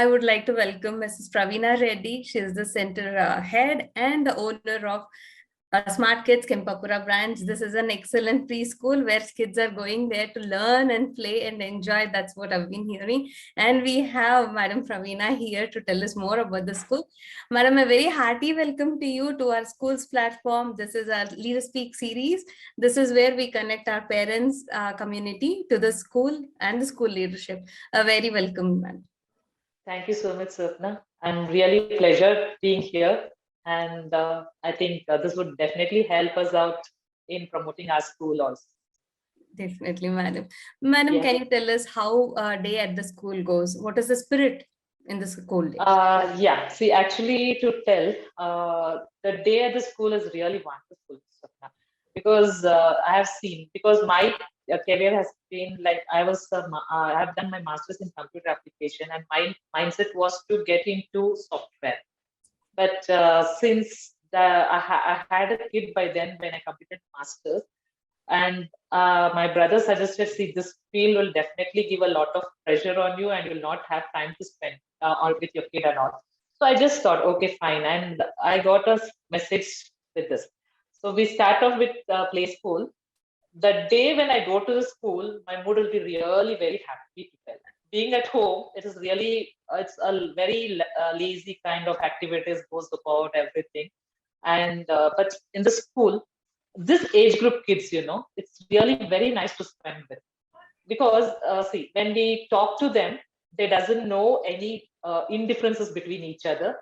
I would like to welcome Mrs. Praveena Reddy. She is the center head and the owner of Smart Kidz Kempapura branch. This is an excellent preschool where kids are going there to learn and play and enjoy. That's what I've been hearing. And we have Madam Praveena here to tell us more about the school. Madam, a very hearty welcome to you to our Skoolz platform. This is our Leader Speak series. This is where we connect our parents community to the school and the school leadership. A very welcome, madam. Thank you so much, Swapna. I'm really pleasure being here. And I think this would definitely help us out in promoting our school also. Definitely, madam. Madam, Yeah. can you tell us how a day at the school goes? What is the spirit in the school day? Yeah, see, actually to tell, the day at the school is really wonderful, Swapna, because I have seen, because my career has been like, I have done my master's in computer application and my mindset was to get into software. But since I had a kid by then when I completed masters, and my brother suggested, see, this field will definitely give a lot of pressure on you and you'll not have time to spend with your kid and all. So I just thought, okay, fine. And I got a message with this. So we start off with play school. The day when I go to the school, my mood will be really very happy to tell. Being at home, it is really, it's a very lazy kind of activities goes about everything. And but in the school, this age group kids, it's really very nice to spend with. Because see, when we talk to them, they doesn't know any indifferences between each other.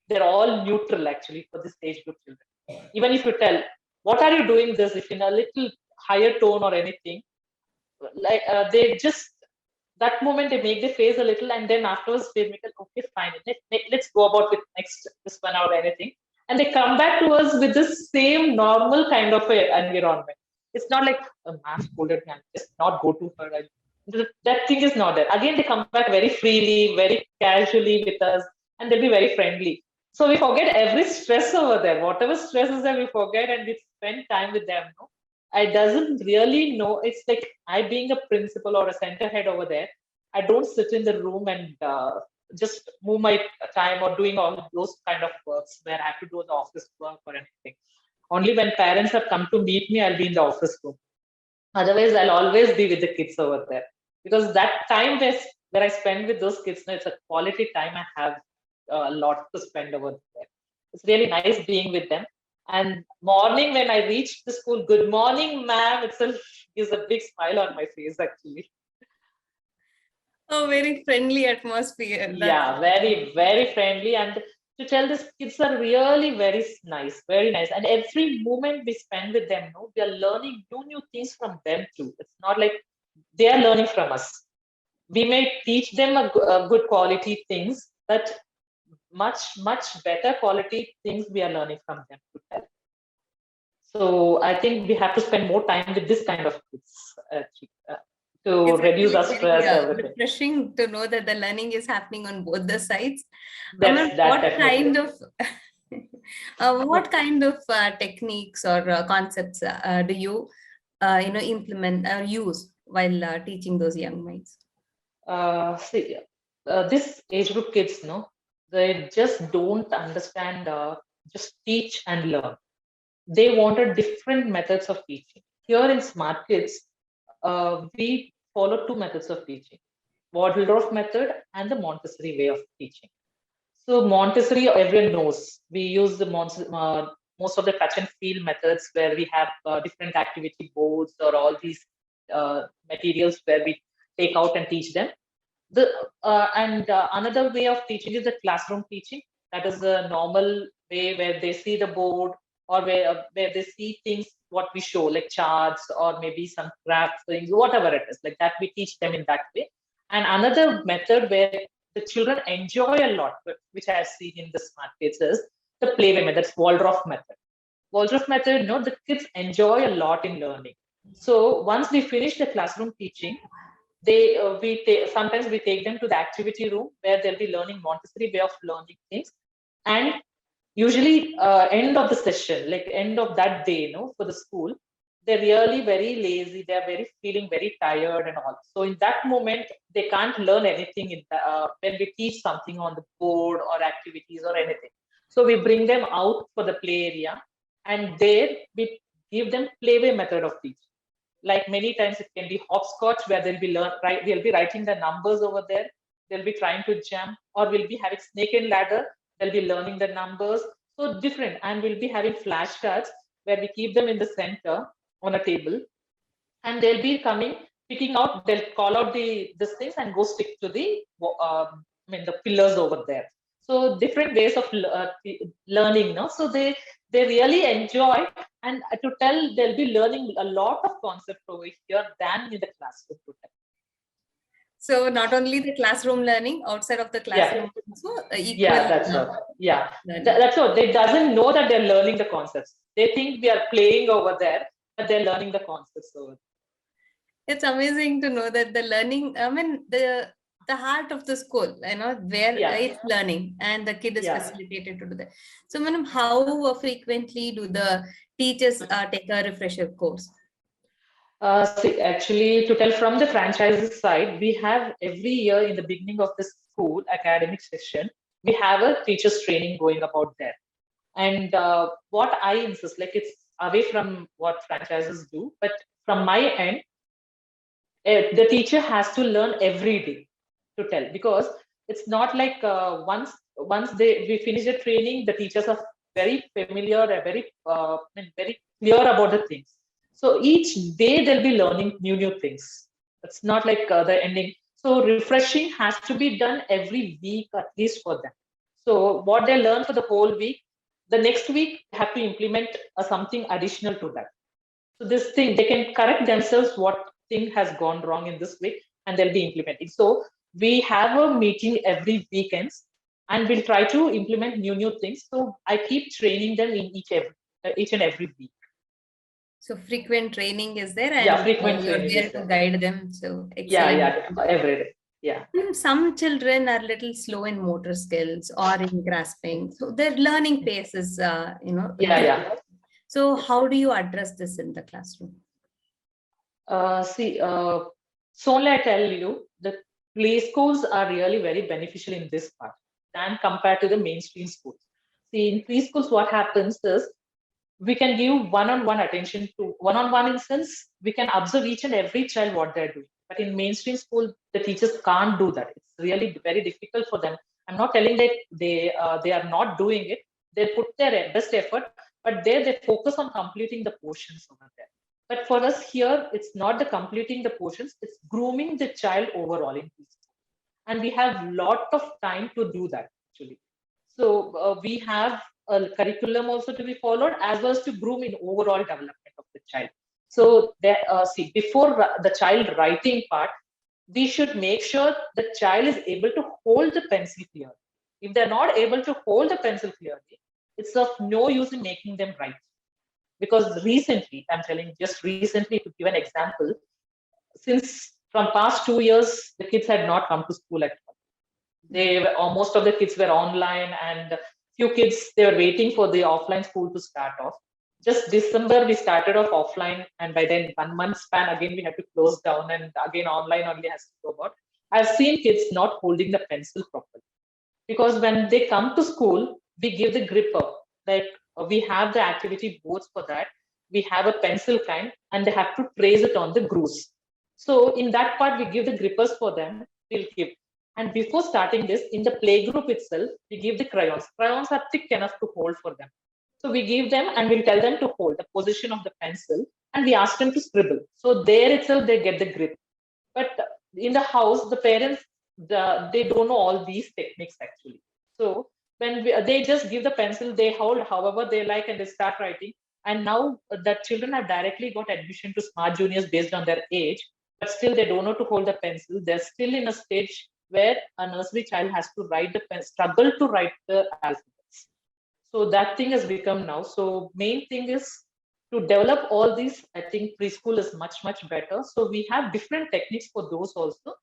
They're all neutral actually for this age group children. Even if you tell, what are you doing this, if in a little higher tone or anything, like they just, that moment they make their face a little and then afterwards they make it, okay, fine, let's go about with next this one or anything. And they come back to us with the same normal kind of environment. It's not like a ma'am scolded me, just not go to her. That thing is not there. Again, they come back very freely, very casually with us, and they'll be very friendly. So we forget every stress over there. Whatever stress is there, we forget and we spend time with them. No? I doesn't really know. It's like I being a principal or a center head over there. I don't sit in the room and just move my time or doing all those kind of works where I have to do the office work or anything. Only when parents have come to meet me, I'll be in the office room. Otherwise, I'll always be with the kids over there because that time where I spend with those kids, it's a quality time I have a lot to spend over there. It's really nice being with them. And morning when I reach the school, good morning, ma'am, itself gives a big smile on my face actually. Oh, very friendly atmosphere. Yeah, very, very friendly. And to tell these kids are really very nice, very nice. And every moment we spend with them, no, we are learning new things from them too. It's not like they are learning from us. We may teach them a good quality things, but much better quality things we are learning from them to tell. So I think we have to spend more time with this kind of kids to reduce our stress. Everything. Refreshing to know that the learning is happening on both the sides. What kind of techniques or concepts do you implement or use while teaching those young minds? See, this age group kids, no, they just don't understand. Just teach and learn. They wanted different methods of teaching. Here in Smart Kidz, we follow two methods of teaching: Waldorf method and the Montessori way of teaching. So Montessori, everyone knows. We use the most of the touch and feel methods where we have different activity boards or all these materials where we take out and teach them. Another way of teaching is the classroom teaching. That is the normal way where they see the board or where they see things, what we show, like charts or maybe some craft things, whatever it is, like that we teach them in that way. And another method where the children enjoy a lot, which I have seen in the Smart Kidz, is the playway method, that's Waldorf method. Waldorf method, the kids enjoy a lot in learning. So once we finish the classroom teaching, sometimes we take them to the activity room where they'll be learning Montessori way of learning things. And usually end of the session, like end of that day, for the school, they're really very lazy. They're feeling very tired and all. So in that moment, they can't learn anything when we teach something on the board or activities or anything. So we bring them out for the play area, and there we give them playway method of teaching. Like many times it can be hopscotch, where they'll be writing the numbers over there. They'll be trying to jump, or we'll be having snake and ladder. They'll be learning the numbers. So different, and we'll be having flashcards where we keep them in the center on a table, and they'll be picking out. They'll call out these things and go stick to the the pillars over there. So different ways of learning, no? So they really enjoy, and to tell, they'll be learning a lot of concepts over here than in the classroom to tell. So not only the classroom learning, outside of the classroom, also equal. Yeah, that's all. Yeah, that's all. They doesn't know that they're learning the concepts. They think we are playing over there, but they're learning the concepts over there. It's amazing to know that the learning, I mean, the heart of the school, where it's learning, and the kid is facilitated to do that. So, madam, how frequently do the teachers take a refresher course? See, actually, to tell from the franchises side, we have every year in the beginning of the school academic session, we have a teachers training going about there. And what I insist, like, it's away from what franchises do, but from my end, the teacher has to learn every day to tell, because it's not like once we finish the training, the teachers are very familiar and very clear about the things. So each day they'll be learning new things. It's not like the ending. So refreshing has to be done every week at least for them. So what they learn for the whole week, the next week they have to implement something additional to that. So this thing, they can correct themselves what thing has gone wrong in this week, and they'll be implementing. So we have a meeting every weekends, and we'll try to implement new things. So I keep training them in each and every week. So frequent training is there, and frequent you're training there to guide them. So excellent. Every day. Yeah. Some children are little slow in motor skills or in grasping, so their learning pace is, So how do you address this in the classroom? So only I tell you, the play schools are really very beneficial in this part than compared to the mainstream schools. See, in preschools, what happens is we can give one-on-one attention to one-on-one instance. We can observe each and every child what they're doing. But in mainstream school, the teachers can't do that. It's really very difficult for them. I'm not telling that they are not doing it. They put their best effort, but there they focus on completing the portions over there. But for us here, it's not the completing the portions, it's grooming the child overall in preschool. And we have a lot of time to do that, actually. So we have a curriculum also to be followed, as well as to groom in overall development of the child. So before the child writing part, we should make sure the child is able to hold the pencil clearly. If they're not able to hold the pencil clearly, it's of no use in making them write. Because recently, I'm telling just recently, to give an example, since from past 2 years, the kids had not come to school at all. Most of the kids were online, and few kids, they were waiting for the offline school to start off. Just December, we started off offline, and by then 1 month span, again, we had to close down, and again, online only has to go about. I've seen kids not holding the pencil properly. Because when they come to school, we give the gripper. Like, we have the activity boards for that. We have a pencil kind, and they have to trace it on the grooves. So in that part, we give the grippers for them. We'll give. And before starting this, in the playgroup itself, we give the crayons. Crayons are thick enough to hold for them. So we give them, and we'll tell them to hold the position of the pencil, and we ask them to scribble. So there itself, they get the grip. But in the house, the parents, they don't know all these techniques actually. So when they just give the pencil, they hold however they like, and they start writing. And now the children have directly got admission to Smart Juniors based on their age, but still they don't know to hold the pencil. They're still in a stage where a nursery child has to write struggle to write the alphabets. So that thing has become now. So main thing is to develop all these. I think preschool is much better. So we have different techniques for those also.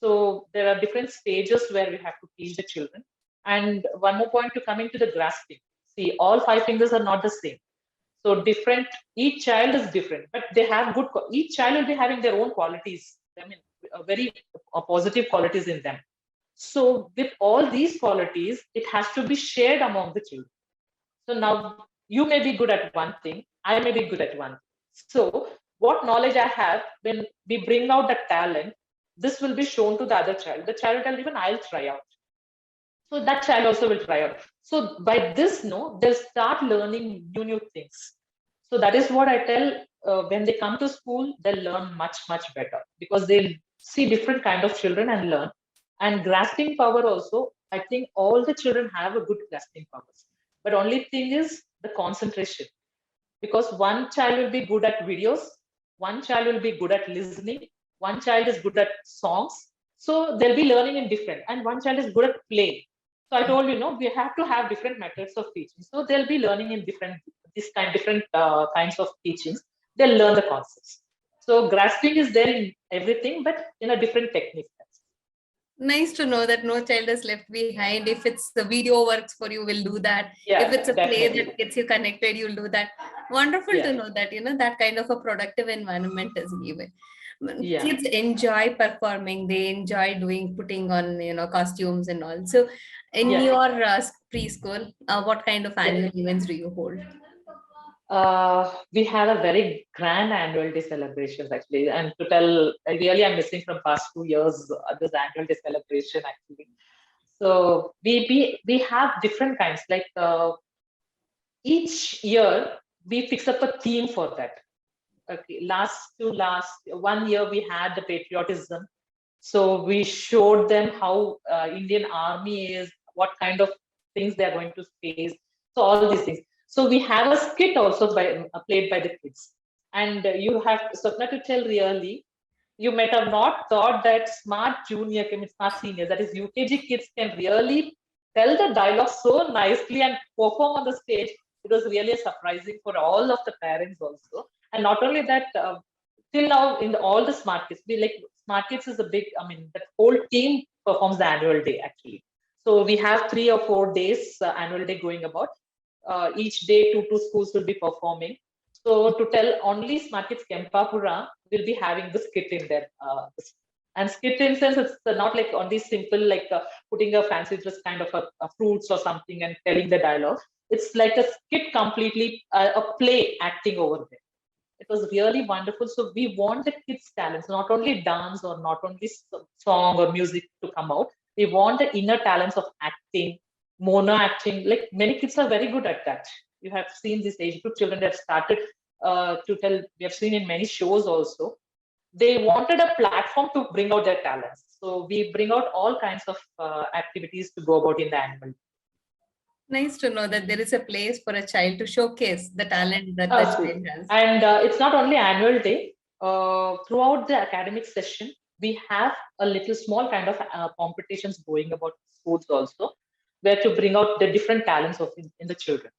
So there are different stages where we have to teach the children. And one more point to come into the grasping. See, all 5 fingers are not the same. So different, each child is different, but they have good, each child will be having their own qualities. I mean, very positive qualities in them. So with all these qualities, it has to be shared among the children. So now you may be good at one thing, I may be good at one. So what knowledge I have, when we bring out the talent, this will be shown to the other child. The child will tell, even I'll try out. So that child also will try out. So by this, no, they'll start learning new things. So that is what I tell, when they come to school, they'll learn much, much better because they'll see different kind of children and learn. And grasping power also, I think all the children have a good grasping powers. But only thing is the concentration. Because one child will be good at videos, one child will be good at listening, one child is good at songs. So they'll be learning in different, and one child is good at play. So I told you, no, we have to have different methods of teaching. So they'll be learning in different kinds of teachings. They'll learn the concepts. So grasping is there in everything, but in a different technique. Nice to know that no child is left behind. If it's the video works for you, we'll do that. Yeah, if it's a definitely. play that gets you connected, you'll do that. Wonderful Yeah. to know that, that kind of a productive environment is given. Yeah. Kids enjoy performing. They enjoy putting on, costumes and all. So in your preschool, what kind of annual events do you hold? We have a very grand annual day celebrations actually, and to tell, really I'm missing from past 2 years this annual day celebration actually. So we have different kinds, like each year we fix up a theme for that. Okay, last 1 year we had the patriotism, so we showed them how Indian Army is, what kind of things they are going to face, so all these things. So we have a skit also played by the kids. And you have, Swapna, to tell really, you might have not thought that smart junior, smart senior, that is UKG kids can really tell the dialogue so nicely and perform on the stage. It was really surprising for all of the parents also. And not only that, till now in all the smart kids, smart kids is a big, that whole team performs the annual day actually. So we have 3 or 4 days annual day going about. Each day 2 schools will be performing. So to tell, only Smart Kids Kempapura will be having the skit in there. And skit in sense, it's not like only simple, like putting a fancy dress kind of a fruits or something and telling the dialogue. It's like a skit completely, a play acting over there. It was really wonderful. So we want the kids' talents, not only dance or not only song or music to come out. We want the inner talents of acting, mono acting. Like many kids are very good at that. You have seen this age group children that started to tell. We have seen in many shows also. They wanted a platform to bring out their talents. So we bring out all kinds of activities to go about in the annual. Nice to know that there is a place for a child to showcase the talent that the child has. And it's not only annual day. Throughout the academic session, we have a little small kind of competitions going about schools also, where to bring out the different talents of in the children.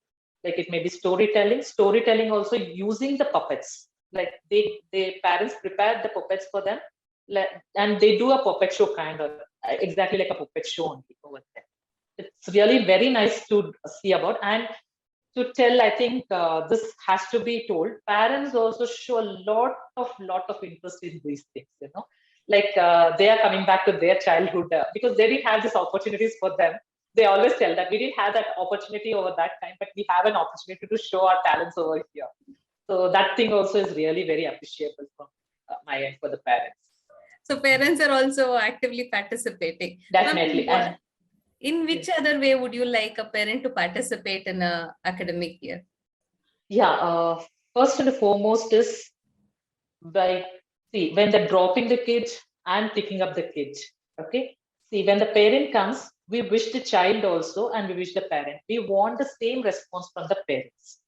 Like it may be storytelling also using the puppets. Like the parents prepare the puppets for them, and they do a puppet show kind of exactly like a puppet show only over there. It's really very nice to see about. And to tell, I think this has to be told. Parents also show a lot of interest in these things, like they are coming back to their childhood because they didn't have these opportunities for them. They always tell that we didn't have that opportunity over that time, but we have an opportunity to show our talents over here. So that thing also is really very appreciable from my end for the parents. So parents are also actively participating. Definitely. In which other way would you like a parent to participate in an academic year? Yeah, first and foremost is by, see, when they're dropping the kids, I'm picking up the kids. Okay. See, when the parent comes, we wish the child also, and we wish the parent. We want the same response from the parents.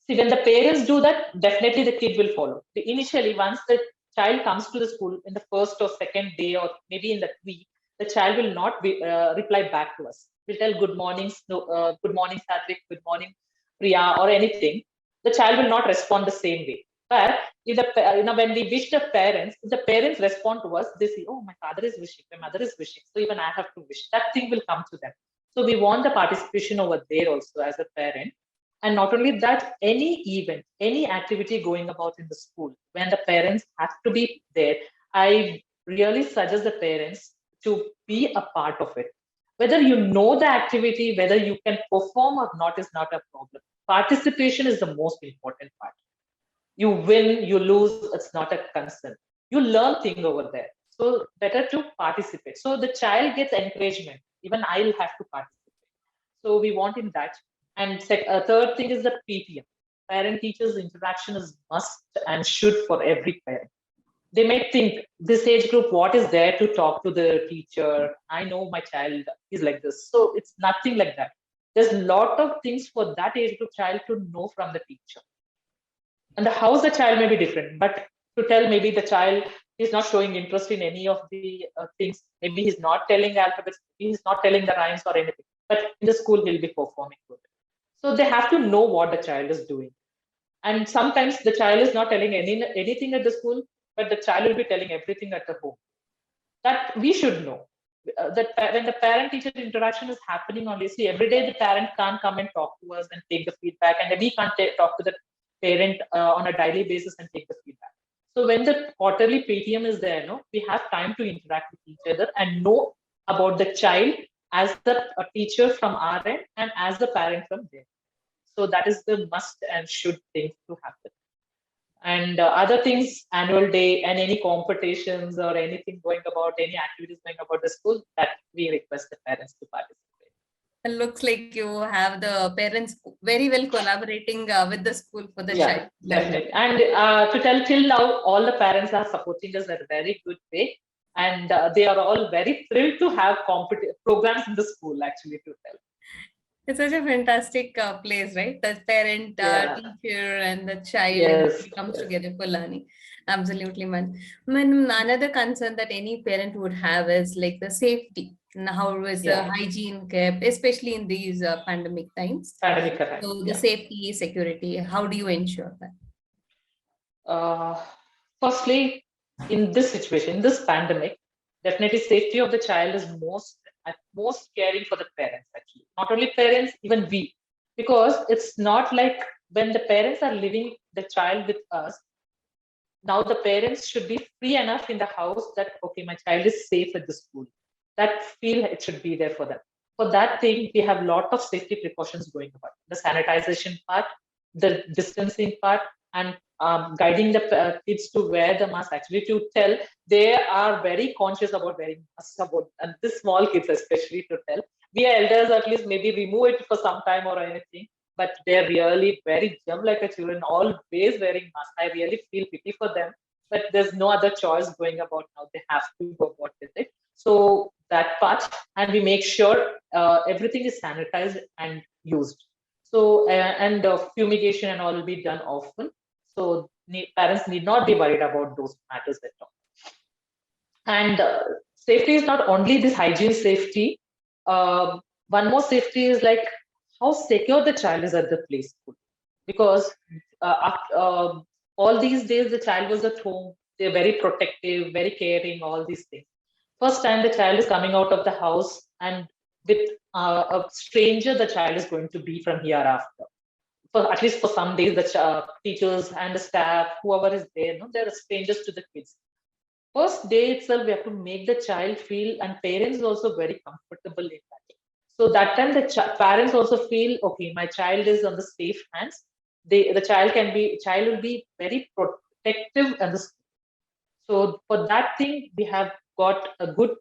See, when the parents do that, definitely the kid will follow. Initially, once the child comes to the school in the first or second day, or maybe in that week, the child will not reply back to us. We'll tell good morning, good morning, Satvik, good morning, Priya, or anything. The child will not respond the same way. But if when we wish the parents, if the parents respond to us, they say, oh, my father is wishing, my mother is wishing, so even I have to wish. That thing will come to them. So we want the participation over there also as a parent. And not only that, any event, any activity going about in the school, when the parents have to be there, I really suggest the parents to be a part of it. Whether you know the activity, whether you can perform or not is not a problem. Participation is the most important part. You win, you lose, it's not a concern. You learn thing over there. So better to participate. So the child gets encouragement. Even I'll have to participate. So we want in that. And third thing is the PTM. Parent teachers interaction is must and should for every parent. They may think this age group, what is there to talk to the teacher? I know my child is like this. So it's nothing like that. There's a lot of things for that age group child to know from the teacher. And the house the child may be different, but to tell maybe the child is not showing interest in any of the things. Maybe he's not telling alphabets, he's not telling the rhymes or anything, but in the school he'll be performing good. So they have to know what the child is doing. And sometimes the child is not telling anything at the school, but the child will be telling everything at the home. That we should know. That when the parent-teacher interaction is happening only, see, every day the parent can't come and talk to us and take the feedback, and we can't talk to the parent on a daily basis and take the feedback. So when the quarterly PTM is there, no, we have time to interact with each other and know about the child as the teacher from our end and as the parent from there. So that is the must and should thing to happen. And other things, annual day and any competitions or anything going about, any activities going about the school, that we request the parents to participate. It looks like you have the parents very well collaborating with the school for the child. Definitely. And to tell till now, all the parents are supporting us in a very good way. And they are all very thrilled to have programs in the school, actually, to tell. It's such a fantastic place, right? The parent, teacher, and the child comes together for learning. Absolutely, man. Another concern that any parent would have is like the safety. And how is the hygiene kept, especially in these pandemic times? So the safety, security, how do you ensure that? Firstly, in this situation, in this pandemic, definitely safety of the child is most caring for the parents, actually. Not only parents, even we. Because it's not like when the parents are living the child with us, now the parents should be free enough in the house that, okay, my child is safe at the school. That feel it should be there for them. For that thing, we have a lot of safety precautions going about. The sanitization part, the distancing part, and guiding the kids to wear the mask. Actually, to tell, they are very conscious about wearing masks, and the small kids especially, to tell. We elders at least maybe remove it for some time or anything, but they're really very dumb like a children, always wearing masks. I really feel pity for them, but there's no other choice going about now. They have to go about with it. So that part, and we make sure everything is sanitized and used. So and fumigation and all will be done often. So parents need not be worried about those matters at all. And safety is not only this hygiene safety. One more safety is like how secure the child is at the play school. Because all these days the child was at home. They're very protective, very caring, all these things. First time the child is coming out of the house, and with a stranger the child is going to be from hereafter. For at least for some days, the teachers and the staff, whoever is there, no, they're strangers to the kids. First day itself, we have to make the child feel, and parents also very comfortable in that. So that time the parents also feel, okay, my child is on the safe hands. The child will be very protective and the school. So for that thing, we have got a good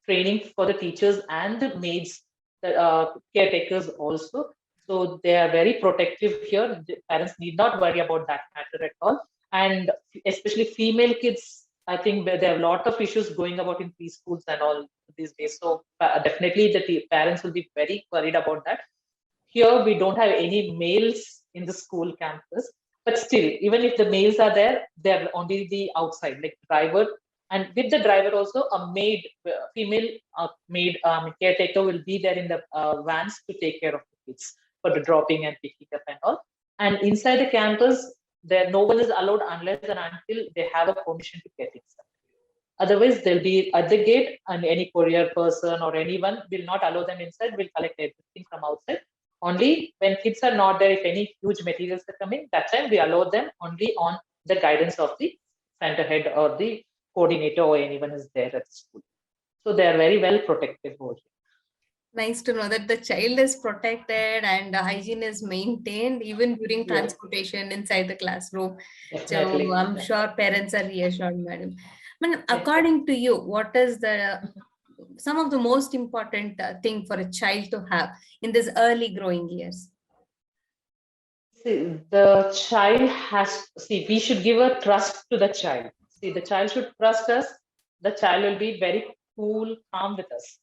training for the teachers and the maids, the caretakers also. So they are very protective here. The parents need not worry about that matter at all. And especially female kids, I think there are a lot of issues going about in preschools and all these days. So definitely the parents will be very worried about that. Here we don't have any males in the school campus, but still, even if the males are there, they're only the outside, like driver. And with the driver also, a maid, female maid caretaker will be there in the vans to take care of the kids for the dropping and picking up and all. And inside the campus, there no one is allowed unless and until they have a permission to get inside. Otherwise, they'll be at the gate, and any courier person or anyone will not allow them inside. Will collect everything from outside. Only when kids are not there, if any huge materials are coming, that time we allow them only on the guidance of the center head or the coordinator or anyone is there at the school. So they are very well protected over here. Nice to know that the child is protected and the hygiene is maintained even during transportation inside the classroom. Definitely. So I'm sure parents are reassured, madam. Madam, according to you, what is the some of the most important thing for a child to have in this early growing years? See, the child we should give a trust to the child. See, the child should trust us. The child will be very cool, calm with us.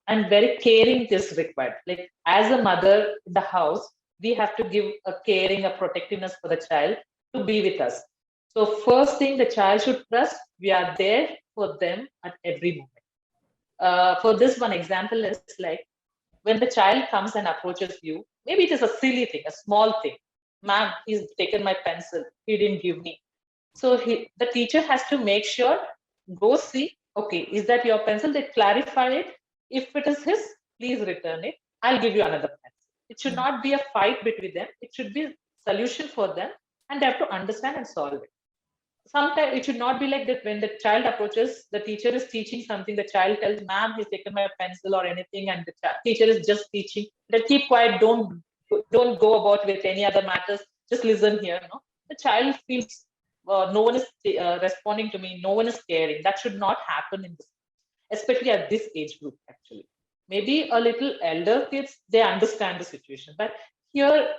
And very caring is required. Like as a mother in the house, we have to give a caring, a protectiveness for the child to be with us. So first thing, the child should trust we are there for them at every moment. For this, one example is like when the child comes and approaches you, maybe it is a silly thing, a small thing. Ma'am, he's taken my pencil. He didn't give me. So the teacher has to make sure, go see, okay, is that your pencil? They clarify it. If it is his, please return it. I'll give you another pencil. It should not be a fight between them. It should be a solution for them, and they have to understand and solve it. Sometimes it should not be like that when the child approaches, the teacher is teaching something, the child tells, ma'am, he's taken my pencil or anything, and the teacher is just teaching. They keep quiet, don't go about with any other matters, just listen here. No, the child feels no one is responding to me, no one is caring. That should not happen in this, especially at this age group. Actually, maybe a little elder kids, they understand the situation, but here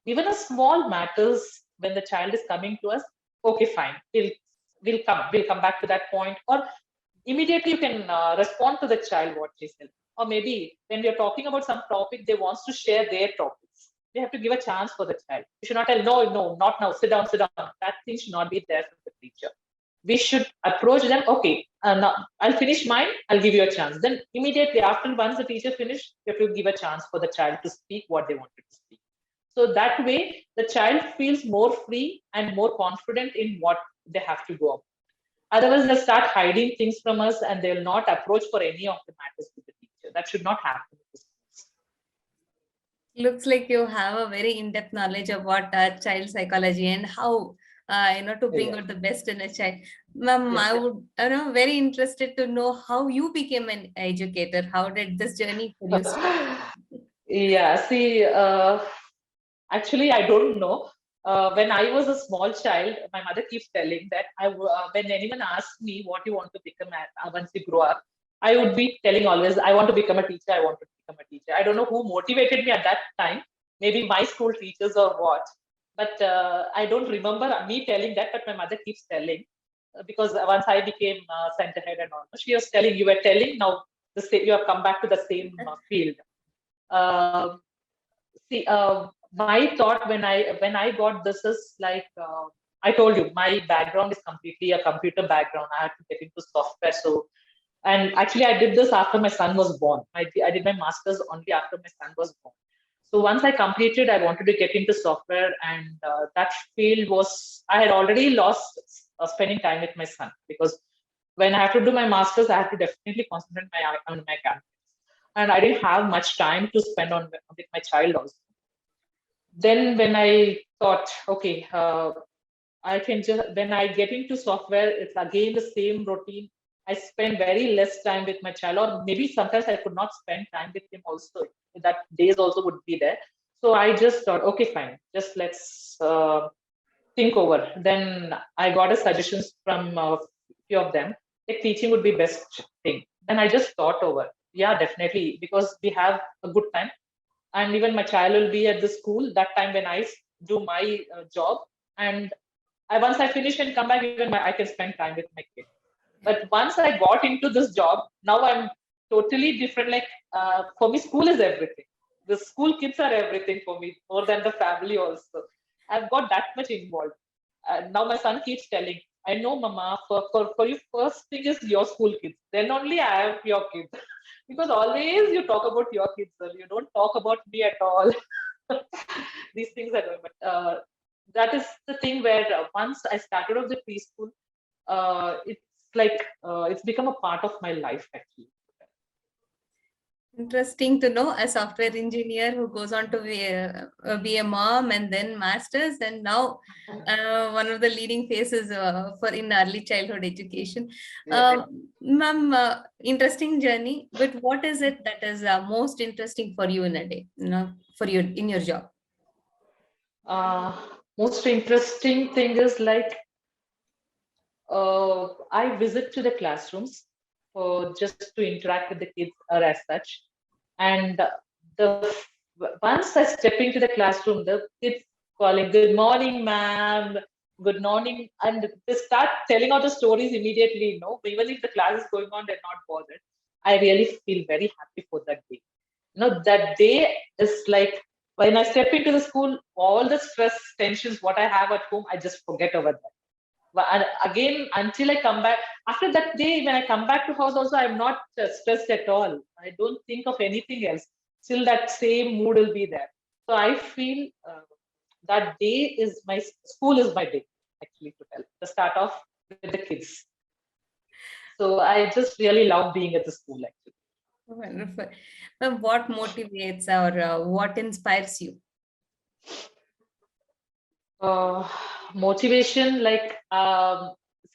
even a small matters, when the child is coming to us, okay, fine, we'll come back to that point, or immediately you can respond to the child what she said. Or maybe when we are talking about some topic, they wants to share their topics, they have to give a chance for the child. You should not tell, no, not now, sit down. That thing should not be there from the teacher. We should approach them, okay, now I'll finish mine, I'll give you a chance. Then immediately after, once the teacher finished, you have to give a chance for the child to speak what they wanted to speak. So that way, the child feels more free and more confident in what they have to go about. Otherwise, they'll start hiding things from us and they'll not approach for any of the matters with the teacher. That should not happen. Looks like you have a very in-depth knowledge about child psychology and how to bring out the best in a child. Ma'am, I would very interested to know how you became an educator. How did this journey for you start? Yeah, see, actually, I don't know. When I was a small child, my mother keeps telling that when anyone asks me what you want to become once you grow up, I would be telling always, I want to become a teacher. I want to become a teacher. I don't know who motivated me at that time. Maybe my school teachers or what. But I don't remember me telling that. But my mother keeps telling, because once I became center head and all, she was telling, you were telling, now you have come back to the same field. See, my thought when I got this is like, I told you, my background is completely a computer background. I had to get into software. So, and actually I did this after my son was born. I did my master's only after my son was born. So once I completed, I wanted to get into software, and that field was, I had already lost spending time with my son, because when I have to do my master's, I have to definitely concentrate on my academics. And I didn't have much time to spend with my child also. Then when I thought, okay, I can just, when I get into software, it's again the same routine. I spend very less time with my child, or maybe sometimes I could not spend time with him also. That days also would be there. So I just thought, okay, fine, just let's think over. Then I got a suggestions from a few of them. Like teaching would be best thing. Then I just thought over. Yeah, definitely, because we have a good time, and even my child will be at the school that time when I do my job, and once I finish and come back, even I can spend time with my kid. But once I got into this job, now I'm totally different. Like for me, school is everything. The school kids are everything for me, more than the family also. I've got that much involved. Now my son keeps telling, I know, Mama, for you, first thing is your school kids. Then only I have your kids. Because always you talk about your kids, sir. You don't talk about me at all. These things are going. But that is the thing where once I started off the preschool, it's like it's become a part of my life actually. Interesting to know a software engineer who goes on to be a mom and then masters, and now one of the leading faces for in early childhood education. Yeah. Ma'am, interesting journey. But what is it that is most interesting for you in a day? For you in your job. Most interesting thing is like I visit to the classrooms for just to interact with the kids or as such. And the once I step into the classroom, the kids calling, "Good morning, ma'am. Good morning," and they start telling out the stories immediately. Even if the class is going on, they're not bothered. I really feel very happy for that day. That day is like when I step into the school, all the stress, tensions, what I have at home, I just forget over that. And again, until I come back, after that day, when I come back to house also, I'm not stressed at all. I don't think of anything else. Still that same mood will be there. So I feel that day is my school is my day, actually, to tell. The start off with the kids. So I just really love being at the school, actually. Wonderful. Ma'am, what motivates or what inspires you? Motivation, like,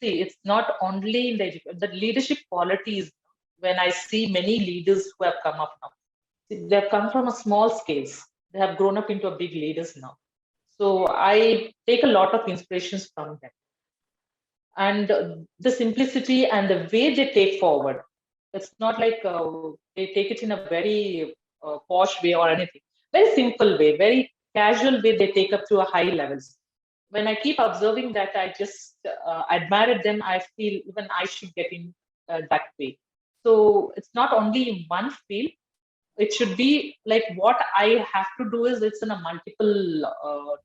see, it's not only in the leadership qualities. When I see many leaders who have come up now, they have come from a small scales. They have grown up into a big leaders now. So I take a lot of inspirations from them. And the simplicity and the way they take forward, it's not like they take it in a very posh way or anything. Very simple way, very casual way they take up to a high levels. When I keep observing that, I just admire them. I feel even I should get in that way. So it's not only in one field. It should be like what I have to do is it's in a multiple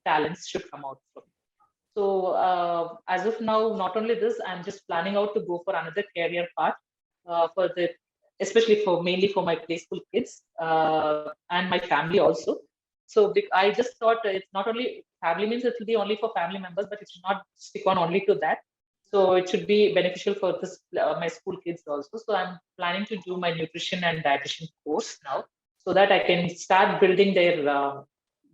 talents should come out from. So as of now, not only this, I'm just planning out to go for another career path for the, especially for mainly for my preschool kids and my family also. So I just thought it's not only family means it will be only for family members, but it should not stick on only to that. So it should be beneficial for this my school kids also. So I'm planning to do my nutrition and dietitian course now, so that I can start building their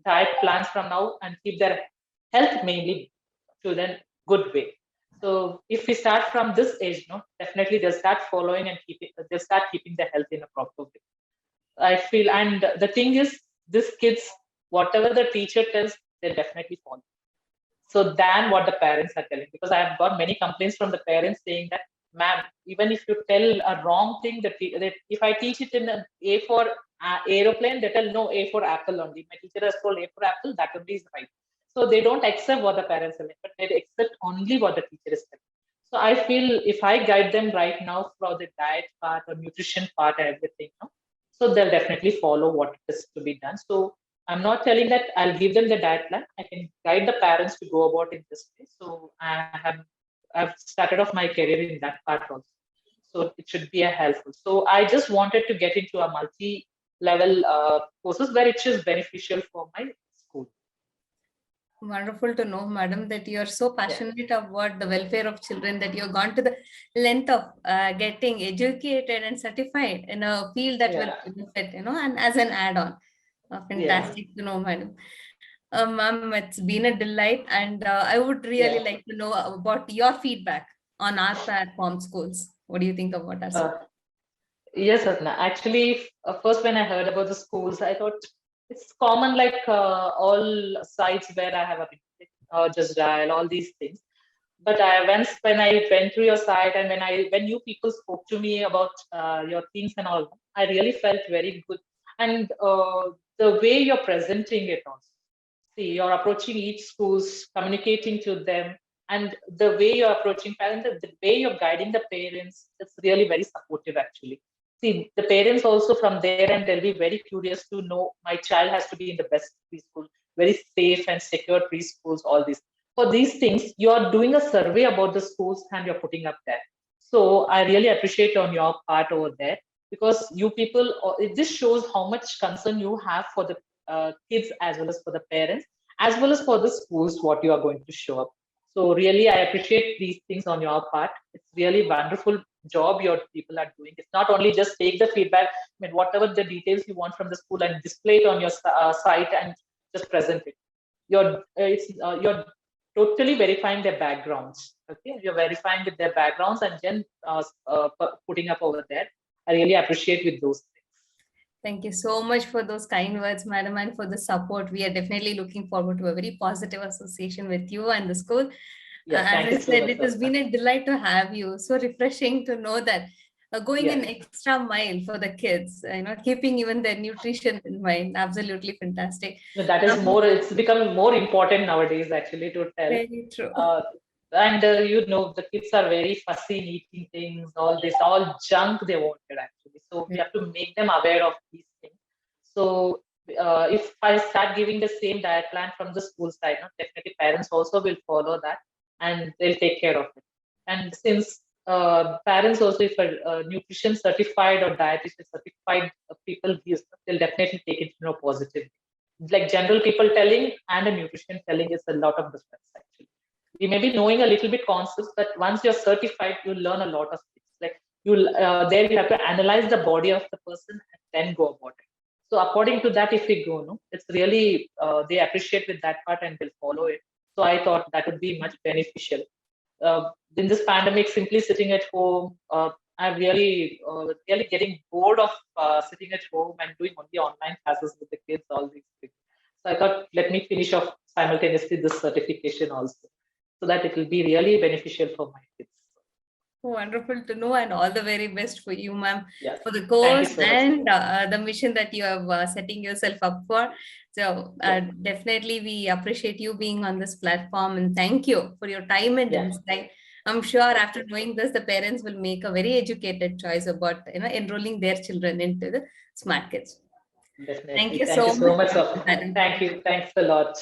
diet plans from now and keep their health mainly to the good way. So if we start from this age, definitely they'll start following and they'll start keeping their health in a proper way. I feel, and the thing is, these kids, whatever the teacher tells, they'll definitely follow. So than what the parents are telling, because I have got many complaints from the parents saying that, ma'am, even if you tell a wrong thing, that if I teach it in an A for aeroplane, they tell no, A for apple only. My teacher has told A for apple, that only is right. So they don't accept what the parents are telling, but they accept only what the teacher is telling. So I feel if I guide them right now for the diet part or nutrition part and everything, so they'll definitely follow what is to be done. So I'm not telling that I'll give them the diet plan. I can guide the parents to go about in this way. So I've started off my career in that part also. So it should be a helpful. So I just wanted to get into a multi-level courses where it is beneficial for my school. Wonderful to know, madam, that you are so passionate about the welfare of children that you have gone to the length of getting educated and certified in a field that will benefit, and as an add-on. Fantastic to know, madam. Ma'am, it's been a delight, and I would really like to know about your feedback on our platform, Skoolz. What do you think about us? Yes, Ratna. Actually, first when I heard about the schools, I thought it's common like all sites where I have a just dial, all these things. But once when I went through your site and when you people spoke to me about your things and all, I really felt very good. And the way you're presenting it also. See, you're approaching each schools, communicating to them, and the way you're approaching parents, the way you're guiding the parents, it's really very supportive actually. See, the parents also from there and they'll be very curious to know my child has to be in the best preschool, very safe and secure preschools, all these. For these things, you're doing a survey about the schools and you're putting up there. So I really appreciate on your part over there, because you people, this shows how much concern you have for the kids as well as for the parents, as well as for the schools, what you are going to show up. So really, I appreciate these things on your part. It's really wonderful job your people are doing. It's not only just take the feedback, I mean, whatever the details you want from the school and display it on your site and just present it. You're totally verifying their backgrounds. Okay, you're verifying with their backgrounds and then putting up over there. I really appreciate with those things. Thank you so much for those kind words, madam, and for the support. We are definitely looking forward to a very positive association with you and the school. As I said, it has been a delight to have you. So refreshing to know that going an extra mile for the kids, keeping even their nutrition in mind. Absolutely fantastic. That is more, it's become more important nowadays, actually, to tell. Very true. And the kids are very fussy in eating things, all junk they wanted, actually. So we have to make them aware of these things. So if I start giving the same diet plan from the school side, definitely parents also will follow that and they'll take care of it. And since parents also, if a nutrition certified or dietitian certified people gives, they'll definitely take it positively. Like general people telling and a nutrition telling is a lot of difference, actually. We may be knowing a little bit concepts, but once you're certified, you'll learn a lot of things. Like there you have to analyze the body of the person and then go about it. So according to that, if we go, it's really, they appreciate with that part and they'll follow it. So I thought that would be much beneficial. In this pandemic, simply sitting at home, I'm really getting bored of sitting at home and doing only online classes with the kids, all these things. So I thought, let me finish off simultaneously this certification also, so that it will be really beneficial for my kids. Wonderful to know, and all the very best for you, ma'am, for the course and the mission that you are setting yourself up for. So definitely we appreciate you being on this platform, and thank you for your time and insight. I'm sure after knowing this, the parents will make a very educated choice about enrolling their children into the Smart Kidz. Definitely. Thank you so much. Thank you. Thanks a lot.